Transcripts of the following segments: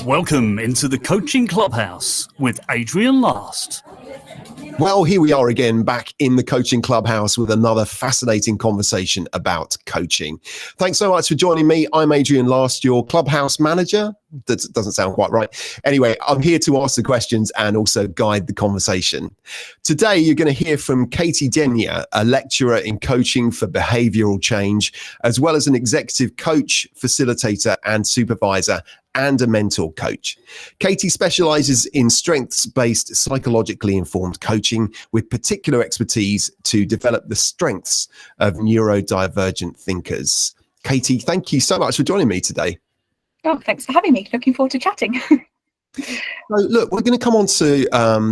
Welcome into the Coaching Clubhouse with Adrian Last. Well, here we are again, back in the Coaching Clubhouse with another fascinating conversation about coaching. Thanks so much for joining me. I'm Adrian Last, your Clubhouse manager. That doesn't sound quite right. Anyway, I'm here to ask the questions and also guide the conversation. Today, you're going to hear from Katie Denyer, a lecturer in coaching for behavioural change, as well as an executive coach, facilitator and supervisor, and a mentor coach. Katie specialises in strengths-based, psychologically informed coaching with particular expertise to develop the strengths of neurodivergent thinkers. Katie, thank you so much for joining me today. Oh, thanks for having me. Looking forward to chatting. So, look, we're going to come on to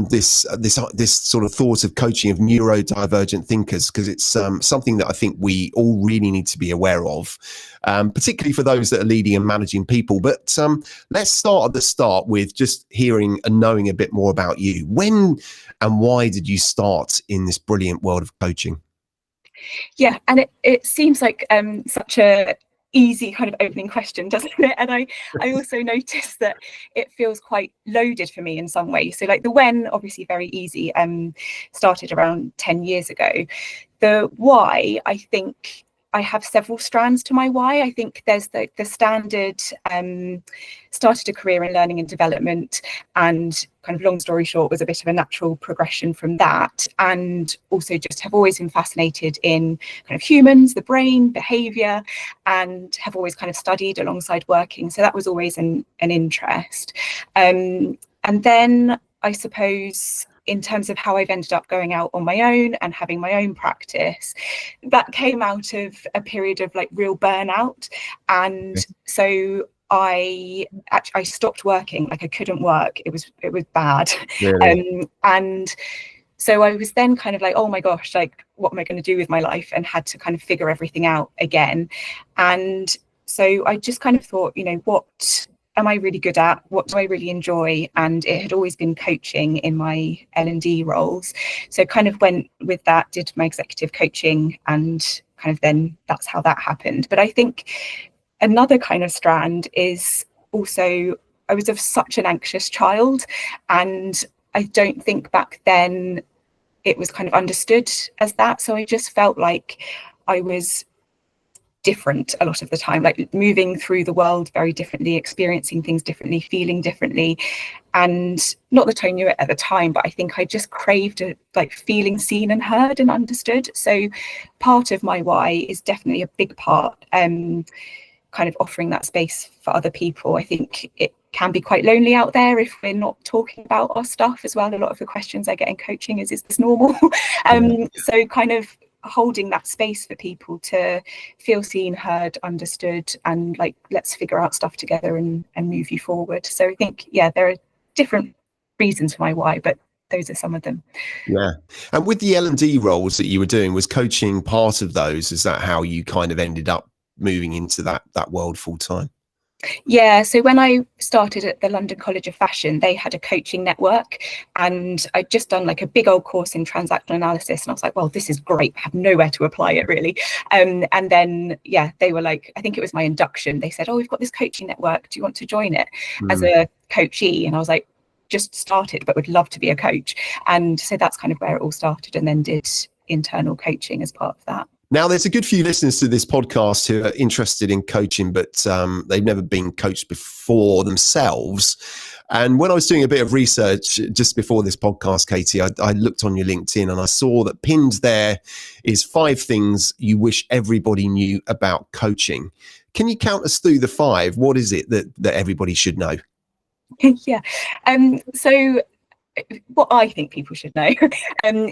this sort of thought of coaching of neurodivergent thinkers, because it's something that I think we all really need to be aware of, particularly for those that are leading and managing people. But let's start at the start with just hearing and knowing a bit more about you. When and why did you start in this brilliant world of coaching? Yeah, and it seems like such a easy kind of opening question, doesn't it? And I also noticed that it feels quite loaded for me in some ways. So like the when, obviously very easy, started around 10 years ago. The why, I think I have several strands to my why. I think there's the standard, started a career in learning and development, and kind of long story short was a bit of a natural progression from that, and also just have always been fascinated in kind of humans, the brain, behaviour, and have always kind of studied alongside working. So that was always an interest. And then I suppose in terms of how I've ended up going out on my own and having my own practice, that came out of a period of like real burnout. And so I stopped working. Like I couldn't work. It was bad. Really? And so I was then kind of like, oh my gosh, like what am I going to do with my life? And had to kind of figure everything out again. And so I just kind of thought, you know, what am I really good at? What do I really enjoy? And it had always been coaching in my L&D roles. So kind of went with that, did my executive coaching, and kind of then that's how that happened. But I think another kind of strand is also, I was of such an anxious child, and I don't think back then it was kind of understood as that. So I just felt like I was different a lot of the time, like moving through the world very differently, experiencing things differently, feeling differently. And not that I knew it at the time, but I think I just craved like feeling seen and heard and understood. So part of my why is definitely a big part, kind of offering that space for other people. I think it can be quite lonely out there if we're not talking about our stuff as well. A lot of the questions I get in coaching is this normal? So kind of holding that space for people to feel seen, heard, understood, and like, let's figure out stuff together and move you forward. So I think, yeah, there are different reasons for my why, but those are some of them. Yeah. And with the L&D roles that you were doing, was coaching part of those? Is that how you kind of ended up moving into that world full time? Yeah, so when I started at the London College of Fashion, they had a coaching network, and I'd just done like a big old course in transactional analysis, and I was like, well, this is great, I have nowhere to apply it really. And then, yeah, they were like, I think it was my induction, they said, oh, we've got this coaching network, do you want to join it as a coachee? And I was like, just started, but would love to be a coach. And so that's kind of where it all started, and then did internal coaching as part of that. Now, there's a good few listeners to this podcast who are interested in coaching, but they've never been coached before themselves. And when I was doing a bit of research just before this podcast, Katie, I looked on your LinkedIn and I saw that pinned there is 5 things you wish everybody knew about coaching. Can you count us through the 5? What is it that everybody should know? Yeah. So what I think people should know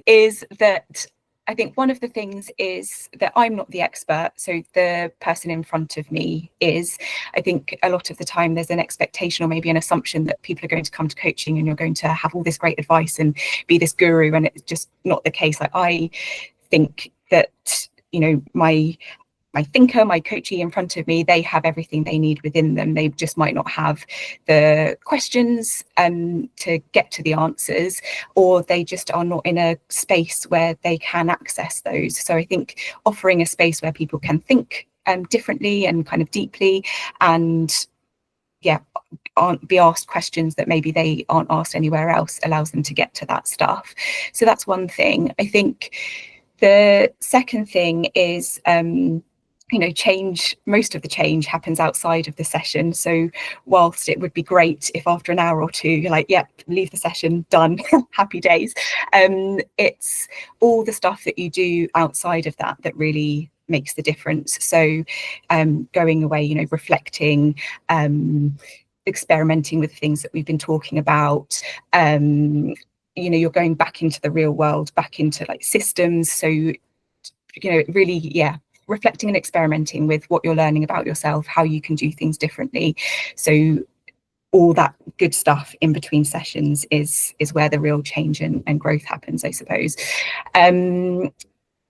is that I think one of the things is that I'm not the expert, so the person in front of me is. I think a lot of the time there's an expectation or maybe an assumption that people are going to come to coaching and you're going to have all this great advice and be this guru, and it's just not the case. Like, I think that, you know, my thinker, my coachee in front of me, they have everything they need within them. They just might not have the questions to get to the answers, or they just are not in a space where they can access those. So I think offering a space where people can think differently and kind of deeply, and aren't be asked questions that maybe they aren't asked anywhere else, allows them to get to that stuff. So that's one thing. I think the second thing is change. Most of the change happens outside of the session. So whilst it would be great if after an hour or two you're like, yep, leave the session, done, happy days, it's all the stuff that you do outside of that that really makes the difference. So going away, reflecting, experimenting with things that we've been talking about, you're going back into the real world, back into like systems. So really, reflecting and experimenting with what you're learning about yourself, how you can do things differently. So all that good stuff in between sessions is where the real change and growth happens, I suppose.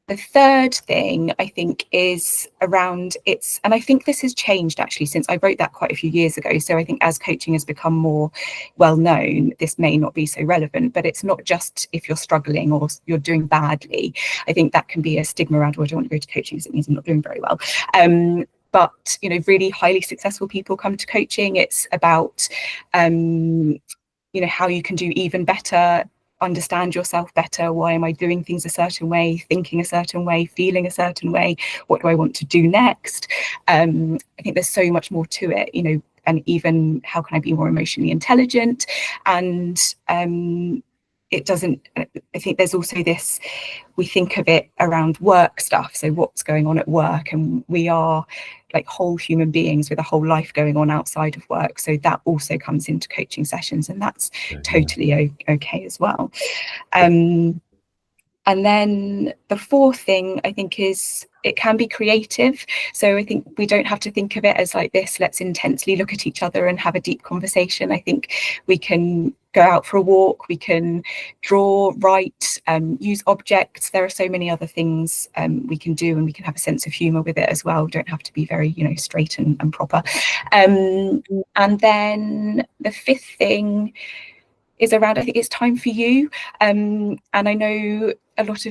The third thing I think is around and I think this has changed actually since I wrote that quite a few years ago. So I think as coaching has become more well known, this may not be so relevant, but it's not just if you're struggling or you're doing badly. I think that can be a stigma around, I don't want to go to coaching because it means I'm not doing very well. But really highly successful people come to coaching. It's about how you can do even better, understand yourself better. Why am I doing things a certain way, thinking a certain way, feeling a certain way? What do I want to do next? I think there's so much more to it, and even how can I be more emotionally intelligent? And it doesn't, I think there's also this, we think of it around work stuff. So what's going on at work, and we are like whole human beings with a whole life going on outside of work. So that also comes into coaching sessions, and that's totally okay as well. And then the fourth thing I think is it can be creative. So I think we don't have to think of it as like this, let's intensely look at each other and have a deep conversation. I think we can go out for a walk, we can draw, write, use objects. There are so many other things we can do, and we can have a sense of humour with it as well. We don't have to be very, straight and proper. And then the fifth thing is around, I think it's time for you. And I know a lot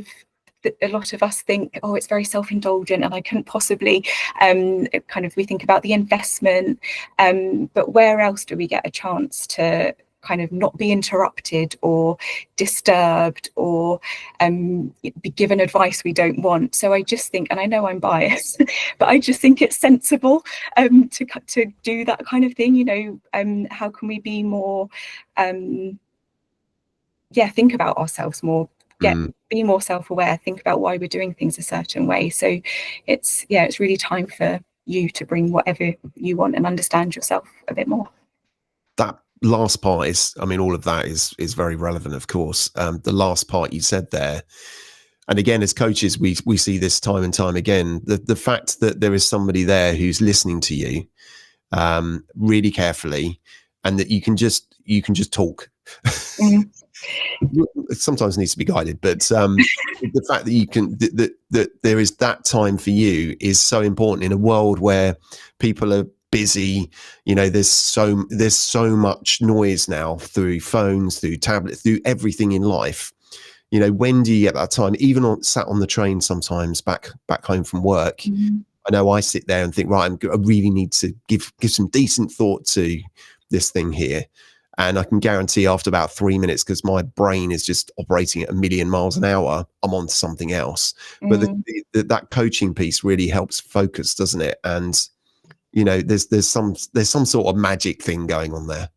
of us think, oh, it's very self-indulgent and I couldn't possibly, we think about the investment, but where else do we get a chance to kind of not be interrupted or disturbed or be given advice we don't want? So I just think, and I know I'm biased, but I just think it's sensible to do that kind of thing. How can we be more think about ourselves more, be more self-aware, think about why we're doing things a certain way. So it's really time for you to bring whatever you want and understand yourself a bit more. That last part is, all of that is very relevant, of course. The last part you said there, and again, as coaches, we see this time and time again, the fact that there is somebody there who's listening to you really carefully, and that you can just talk. It sometimes needs to be guided, but the fact that you can that there is that time for you is so important in a world where people are busy. There's so much noise now through phones, through tablets, through everything in life. When do you get that time? Even sat on the train sometimes back home from work, I know I sit there and think, right, I really need to give some decent thought to this thing here. And I can guarantee after about 3 minutes, because my brain is just operating at 1,000,000 miles an hour, I'm on to something else. But that coaching piece really helps focus, doesn't it? And there's some sort of magic thing going on there.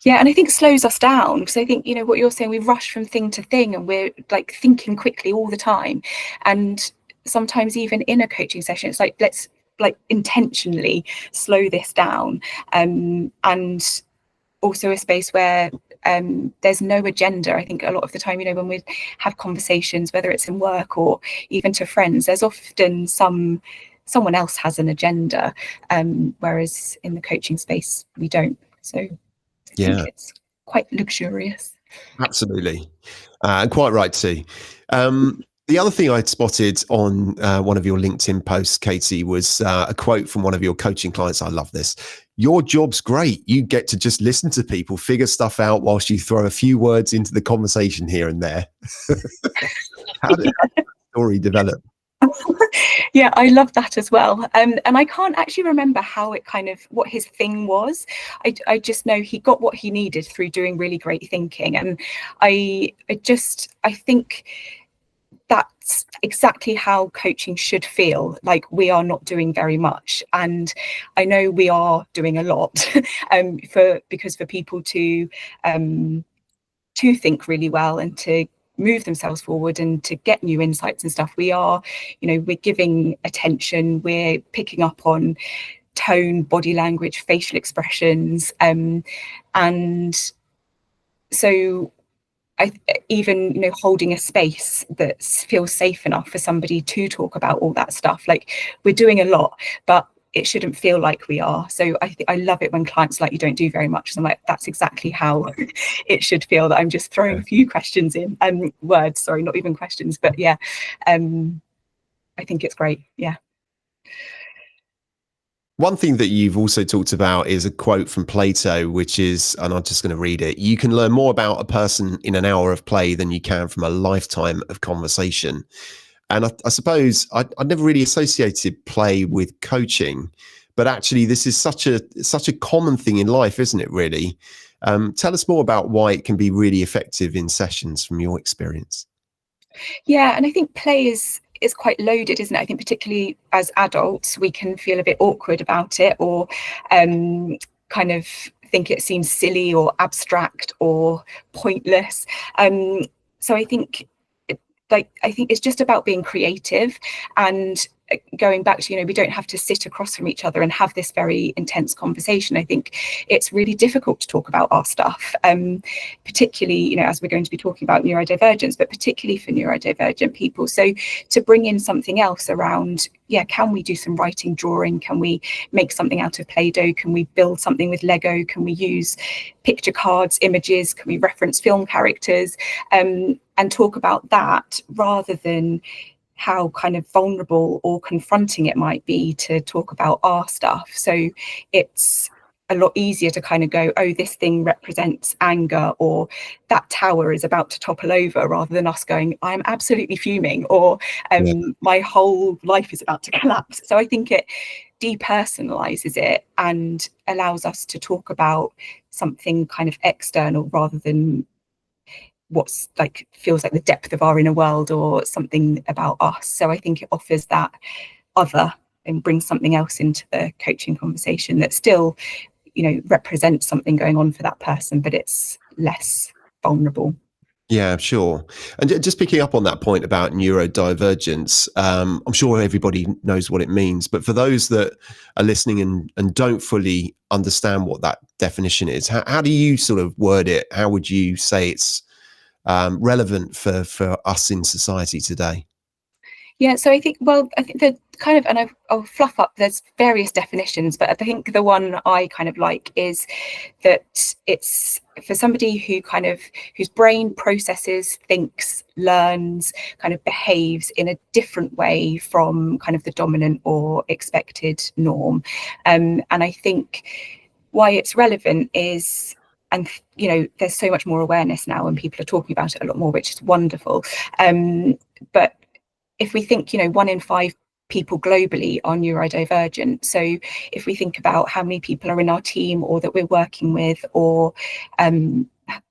Yeah, and I think it slows us down, because I think what you're saying, we rush from thing to thing, and we're like thinking quickly all the time. And sometimes even in a coaching session, it's like, let's like intentionally slow this down, and also a space where there's no agenda. I think a lot of the time, when we have conversations, whether it's in work or even to friends, there's often someone else has an agenda, whereas in the coaching space we don't. So I think it's quite luxurious. Absolutely, and quite right too. The other thing I'd spotted on one of your LinkedIn posts, Katie, was a quote from one of your coaching clients. I love this. Your job's great. You get to just listen to people, figure stuff out whilst you throw a few words into the conversation here and there. How did that story develop? Yeah, I love that as well. And I can't actually remember how it what his thing was. I just know he got what he needed through doing really great thinking. And I think that's exactly how coaching should feel. Like, we are not doing very much, and I know we are doing a lot because for people to think really well and to move themselves forward and to get new insights and stuff, we're giving attention, we're picking up on tone, body language, facial expressions, and so even holding a space that feels safe enough for somebody to talk about all that stuff. Like, we're doing a lot, but it shouldn't feel like we are. So I love it when clients are like, you don't do very much. So I'm like, that's exactly how it should feel, that I'm just throwing a few questions in, words, sorry, not even questions, but yeah, I think it's great. Yeah. One thing that you've also talked about is a quote from Plato, which is, and I'm just going to read it: you can learn more about a person in an hour of play than you can from a lifetime of conversation. And I suppose I never really associated play with coaching, but actually this is such a common thing in life, isn't it, really? Tell us more about why it can be really effective in sessions from your experience. Yeah, and I think play is quite loaded, isn't it? I think particularly as adults, we can feel a bit awkward about it, or kind of think it seems silly or abstract or pointless. So I think it's just about being creative and going back to, we don't have to sit across from each other and have this very intense conversation. I think it's really difficult to talk about our stuff, particularly, as we're going to be talking about neurodivergence, but particularly for neurodivergent people. So to bring in something else around, can we do some writing, drawing? Can we make something out of Play-Doh? Can we build something with Lego? Can we use picture cards, images? Can we reference film characters? And talk about that, rather than how kind of vulnerable or confronting it might be to talk about our stuff. So it's a lot easier to kind of go, oh, this thing represents anger, or that tower is about to topple over, rather than us going, I'm absolutely fuming, or my whole life is about to collapse. So I think it depersonalizes it and allows us to talk about something kind of external, rather than what's feels like the depth of our inner world or something about us. So I think it offers that other and brings something else into the coaching conversation that still, represents something going on for that person, but it's less vulnerable. Yeah, sure. And just picking up on that point about neurodivergence, I'm sure everybody knows what it means, but for those that are listening and don't fully understand what that definition is, how do you sort of word it? How would you say it's relevant for us in society today? Yeah, so I think the kind of, and I'll fluff up, there's various definitions, but I think the one I kind of like is that it's for somebody whose brain processes, thinks, learns, kind of behaves in a different way from kind of the dominant or expected norm. And I think why it's relevant is, and there's so much more awareness now and people are talking about it a lot more, which is wonderful. But if we think, 1 in 5 people globally are neurodivergent. So if we think about how many people are in our team or that we're working with, or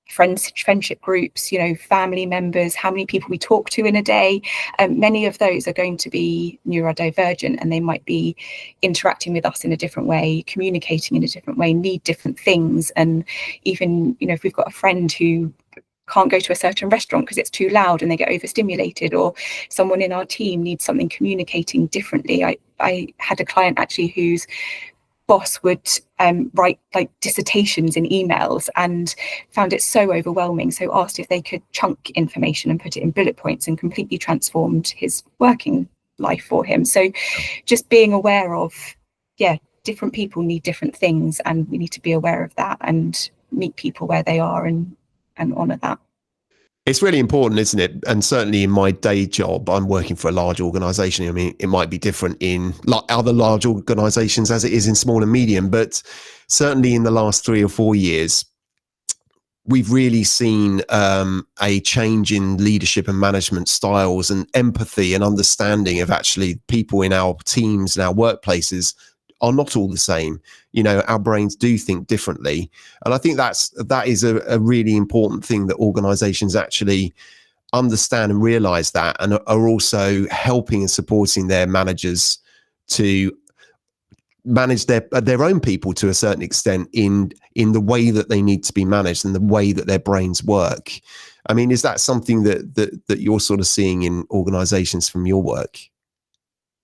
friendship groups, family members, how many people we talk to in a day, many of those are going to be neurodivergent, and they might be interacting with us in a different way, communicating in a different way, need different things. And even, if we've got a friend who can't go to a certain restaurant because it's too loud and they get overstimulated, or someone in our team needs something communicating differently. I had a client actually whose boss would write dissertations in emails and found it so overwhelming, so asked if they could chunk information and put it in bullet points, and completely transformed his working life for him. So just being aware of, different people need different things, and we need to be aware of that and meet people where they are and honour that. It's really important, isn't it? And certainly in my day job, I'm working for a large organisation. I mean, it might be different in other large organisations as it is in small and medium, but certainly in the last 3 or 4 years, we've really seen a change in leadership and management styles and empathy and understanding of actually people in our teams and our workplaces are not all the same. You know, our brains do think differently. And I think that is a really important thing, that organizations actually understand and realize that, and are also helping and supporting their managers to manage their own people to a certain extent in the way that they need to be managed and the way that their brains work. I mean, is that something that you're sort of seeing in organizations from your work?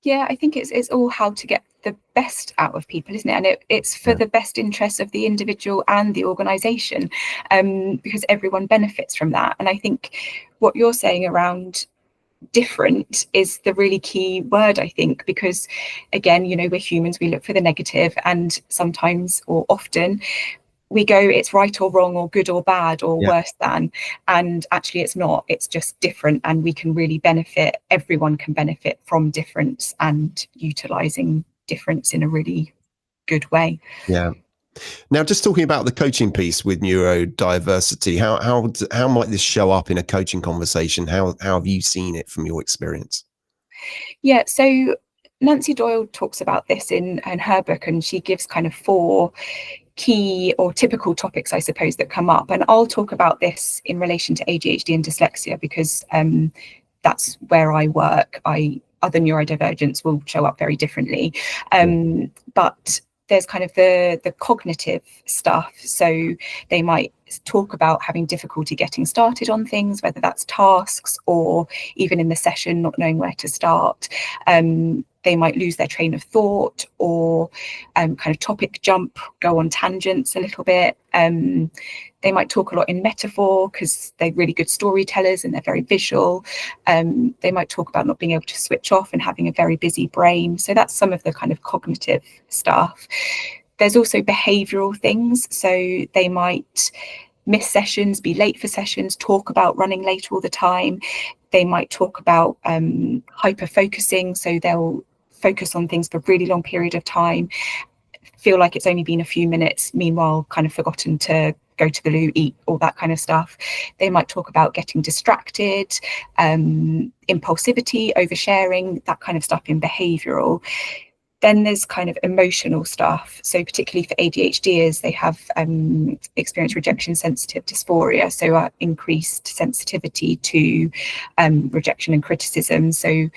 Yeah, I think it's all how to get the best out of people, isn't it? And it's for the best interests of the individual and the organisation, because everyone benefits from that. And I think what you're saying around different is the really key word, I think, because again, you know, we're humans, we look for the negative, and sometimes or often we go, it's right or wrong or good or bad or worse than, and actually it's not, it's just different, and we can really benefit, everyone can benefit from difference and utilizing difference in a really good way. Yeah. Now, just talking about the coaching piece with neurodiversity, how might this show up in a coaching conversation? How have you seen it from your experience? Yeah, so Nancy Doyle talks about this in her book, and she gives kind of 4 key or typical topics, I suppose, that come up. And I'll talk about this in relation to ADHD and dyslexia, because that's where I work. Other neurodivergents will show up very differently. But there's kind of the cognitive stuff. So they might talk about having difficulty getting started on things, whether that's tasks or even in the session, not knowing where to start. They might lose their train of thought, or kind of topic jump, go on tangents a little bit. They might talk a lot in metaphor because they're really good storytellers and they're very visual. They might talk about not being able to switch off and having a very busy brain. So that's some of the kind of cognitive stuff. There's also behavioural things. So they might miss sessions, be late for sessions, talk about running late all the time. They might talk about hyper focusing. So they'll focus on things for a really long period of time, feel like it's only been a few minutes, meanwhile kind of forgotten to go to the loo, eat, all that kind of stuff. They might talk about getting distracted, impulsivity, oversharing, that kind of stuff in behavioural. Then there's kind of emotional stuff. So particularly for ADHDers, they have experienced rejection sensitive dysphoria, so increased sensitivity to rejection and criticism. So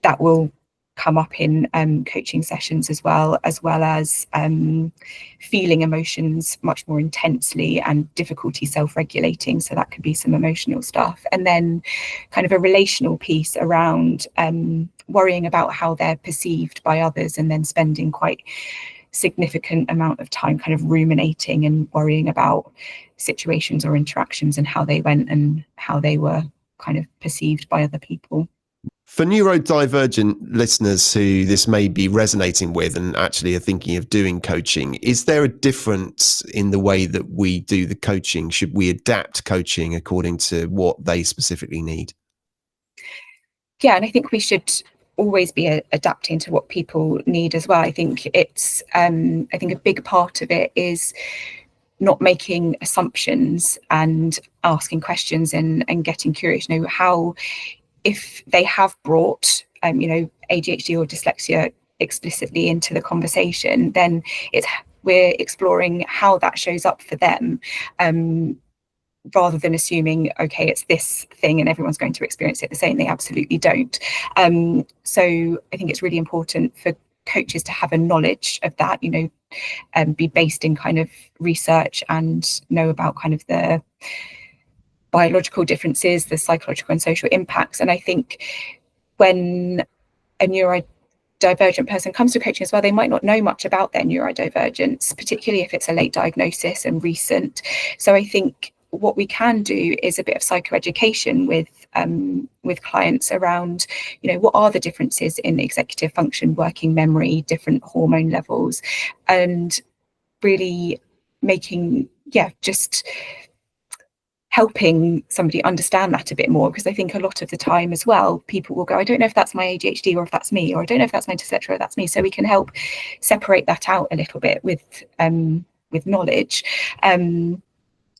that will come up in coaching sessions as well as feeling emotions much more intensely and difficulty self-regulating. So that could be some emotional stuff. And then kind of a relational piece around worrying about how they're perceived by others, and then spending quite significant amount of time kind of ruminating and worrying about situations or interactions and how they went and how they were kind of perceived by other people. For neurodivergent listeners who this may be resonating with and actually are thinking of doing coaching, is there a difference in the way that we do the coaching? Should we adapt coaching according to what they specifically need? Yeah, and I think we should always be adapting to what people need as well. I think it's I think a big part of it is not making assumptions and asking questions and getting curious. You know, how, if they have brought ADHD or dyslexia explicitly into the conversation, then we're exploring how that shows up for them, rather than assuming, okay, it's this thing and everyone's going to experience it the same. They absolutely don't. So I think it's really important for coaches to have a knowledge of that, be based in kind of research and know about kind of the biological differences, the psychological and social impacts. And I think when a neurodivergent person comes to coaching as well, they might not know much about their neurodivergence, particularly if it's a late diagnosis and recent. So I think what we can do is a bit of psychoeducation with clients around, what are the differences in executive function, working memory, different hormone levels, and really making, just helping somebody understand that a bit more. Because I think a lot of the time as well, people will go, I don't know if that's my ADHD or if that's me, or I don't know if that's my dyslexia or that's me. So we can help separate that out a little bit with knowledge.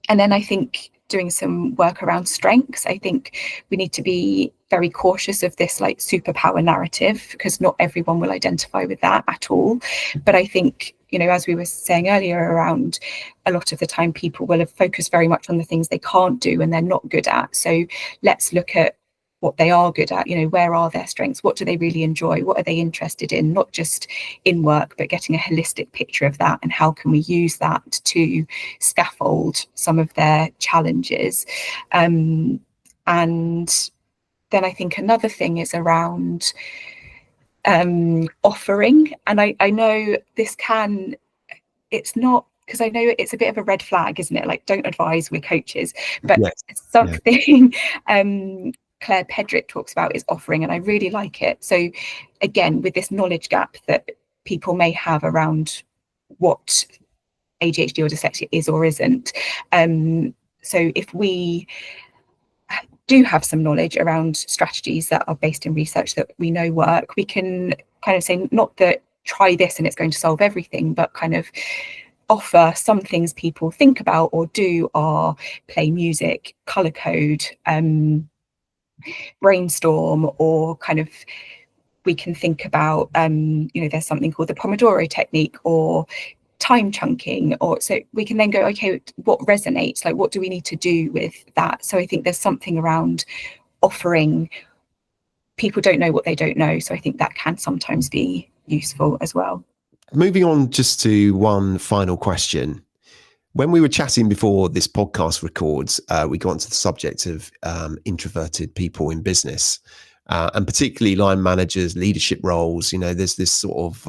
And then I think doing some work around strengths. I think we need to be very cautious of this like superpower narrative, because not everyone will identify with that at all. But I think, you know, as we were saying earlier, around a lot of the time people will have focused very much on the things they can't do and they're not good at. So let's look at what they are good at, you know, where are their strengths, what do they really enjoy, what are they interested in, not just in work, but getting a holistic picture of that, and how can we use that to scaffold some of their challenges. And then I think another thing is around offering. And I know this can, it's not, because I know it's a bit of a red flag, isn't it? Like, don't advise, we're coaches, but Yes. it's something Claire Pedrick talks about is offering, and I really like it. So again, with this knowledge gap that people may have around what ADHD or dyslexia is or isn't. So if we do have some knowledge around strategies that are based in research that we know work, we can kind of say, not that try this and it's going to solve everything, but kind of offer some things people think about or do are play music, colour code, brainstorm, or kind of we can think about you know, there's something called the Pomodoro technique or time chunking, or so we can then go, okay, what resonates, like what do we need to do with that? So I think there's something around offering. People don't know what they don't know, so I think that can sometimes be useful as well. Moving on just to one final question. When we were chatting before this podcast records, we got into the subject of introverted people in business, and particularly line managers, leadership roles. You know, there's this sort of,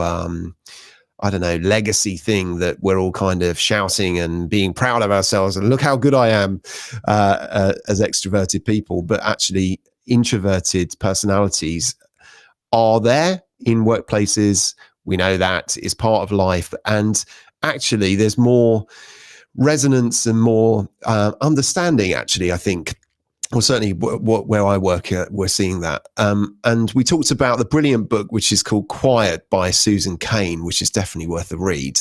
I don't know, legacy thing that we're all kind of shouting and being proud of ourselves and look how good I am as extroverted people. But actually, introverted personalities are there in workplaces. We know that is part of life. And actually, there's more resonance and more understanding, actually, I think. Well, certainly where I work, we're seeing that. And we talked about the brilliant book, which is called Quiet by Susan Cain, which is definitely worth a read.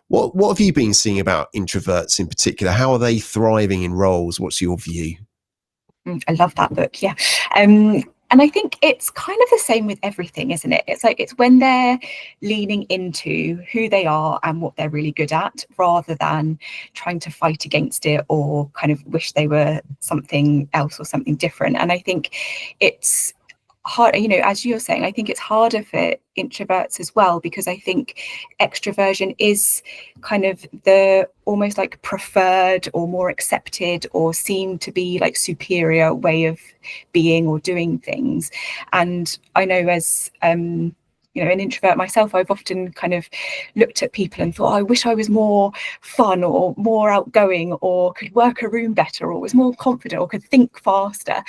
What have you been seeing about introverts in particular? How are they thriving in roles? What's your view? I love that book. Yeah. And I think it's kind of the same with everything, isn't it? It's like, it's when they're leaning into who they are and what they're really good at, rather than trying to fight against it or kind of wish they were something else or something different. And I think it's hard, you know, as you're saying, I think it's harder for introverts as well, because I think extroversion is kind of the almost like preferred or more accepted or seen to be like superior way of being or doing things. And I know, as you know, an introvert myself, I've often kind of looked at people and thought, oh, I wish I was more fun or more outgoing or could work a room better or was more confident or could think faster.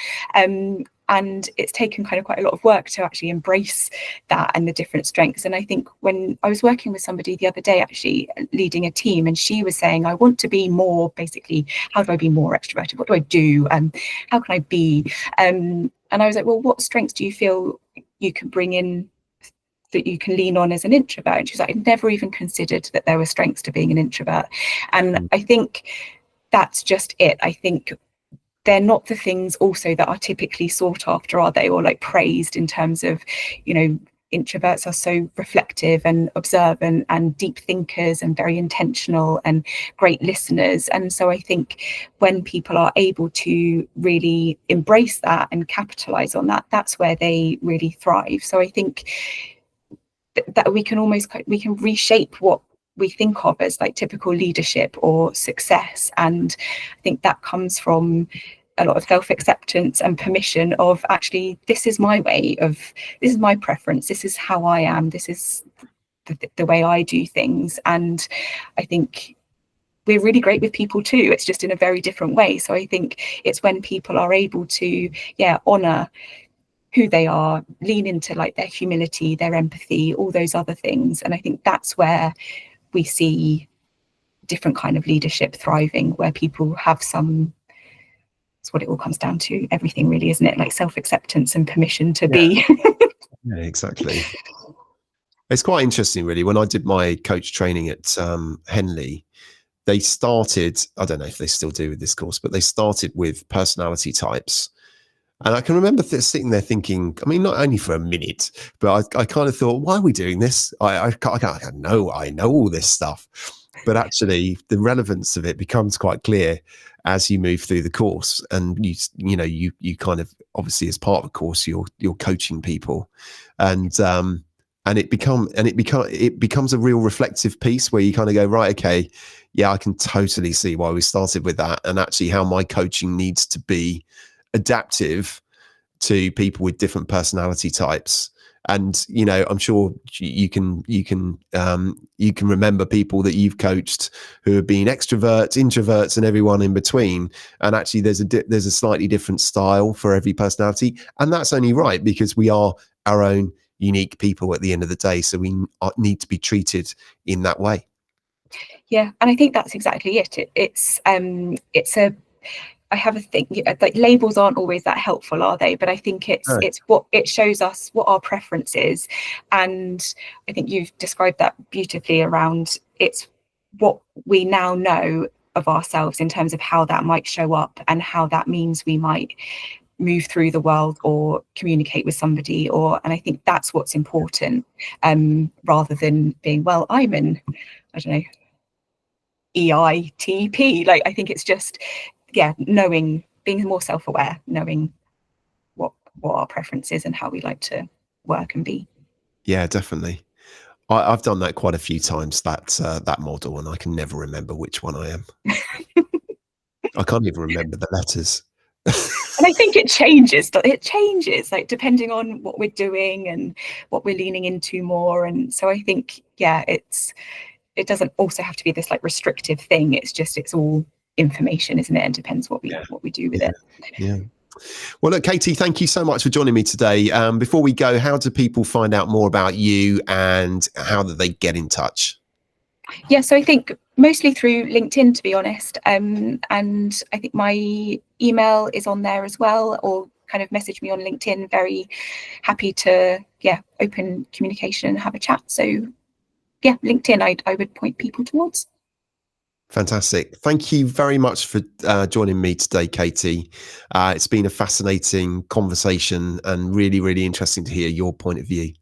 And it's taken kind of quite a lot of work to actually embrace that and the different strengths. And I think when I was working with somebody the other day, actually leading a team, and she was saying, I want to be more, basically, how do I be more extroverted? What do I do? How can I be? And I was like, well, what strengths do you feel you can bring in that you can lean on as an introvert? And she's like, I never even considered that there were strengths to being an introvert. And I think that's just it. I think they're not the things also that are typically sought after, are they? Or like praised in terms of, you know, introverts are so reflective and observant and deep thinkers and very intentional and great listeners. And so I think when people are able to really embrace that and capitalize on that, that's where they really thrive. So I think that we can reshape what we think of as like typical leadership or success. And I think that comes from a lot of self-acceptance and permission of, actually, this is my way of, this is my preference, this is how I am, this is the way I do things. And I think we're really great with people too, it's just in a very different way. So I think it's when people are able to honor who they are, lean into like their humility, their empathy, all those other things. And I think that's where we see different kind of leadership thriving, where people have some, it's what it all comes down to, everything really, isn't it? Like self-acceptance and permission to be. Yeah, exactly. It's quite interesting, really. When I did my coach training at Henley, they started, I don't know if they still do with this course, but they started with personality types. And I can remember sitting there thinking, I mean, not only for a minute, but I kind of thought, why are we doing this? I know all this stuff. But actually, the relevance of it becomes quite clear as you move through the course. And you kind of, obviously, as part of the course, you're coaching people, and it becomes a real reflective piece where you kind of go, right, okay, yeah, I can totally see why we started with that, and actually how my coaching needs to be adaptive to people with different personality types. And I'm sure you can remember people that you've coached who have been extroverts, introverts, and everyone in between. And actually, there's a slightly different style for every personality, and that's only right, because we are our own unique people at the end of the day. So we need to be treated in that way. Yeah, and I think that's exactly it. I have a thing, like labels aren't always that helpful, are they? But I think it's what it shows us what our preference is. And I think you've described that beautifully around it's what we now know of ourselves in terms of how that might show up and how that means we might move through the world or communicate with somebody, and I think that's what's important, rather than being, well, I'm in, I don't know, EITP. Like, I think it's just, knowing, being more self-aware, knowing what our preference is and how we like to work and be. Yeah, definitely. I've done that quite a few times, that model, and I can never remember which one I am. I can't even remember the letters. And I think it changes like depending on what we're doing and what we're leaning into more. And so I think, it doesn't also have to be this like restrictive thing. It's all information, isn't it? And depends what we do with it. Yeah. Well, look, Katie, thank you so much for joining me today. Before we go, how do people find out more about you, and how do they get in touch? Yeah, so I think mostly through LinkedIn, to be honest. And I think my email is on there as well, or kind of message me on LinkedIn. Very happy to, open communication and have a chat. So LinkedIn, I would point people towards. Fantastic. Thank you very much for joining me today, Katie. It's been a fascinating conversation and really, really interesting to hear your point of view.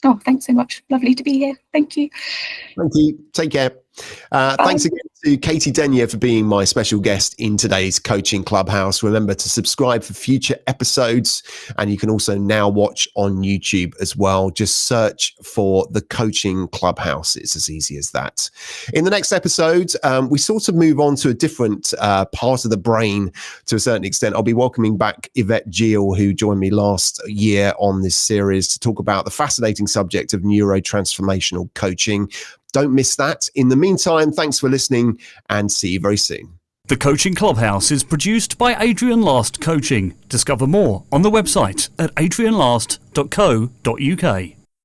Oh, thanks so much. Lovely to be here. Thank you. Thank you. Take care. Thanks again to Katie Denyer for being my special guest in today's Coaching Clubhouse. Remember to subscribe for future episodes, and you can also now watch on YouTube as well. Just search for the Coaching Clubhouse. It's as easy as that. In the next episode, we sort of move on to a different part of the brain to a certain extent. I'll be welcoming back Yvette Gill, who joined me last year on this series to talk about the fascinating subject of neurotransformational coaching. Don't miss that. In the meantime, thanks for listening, and see you very soon. The Coaching Clubhouse is produced by Adrian Last Coaching. Discover more on the website at adrianlast.co.uk.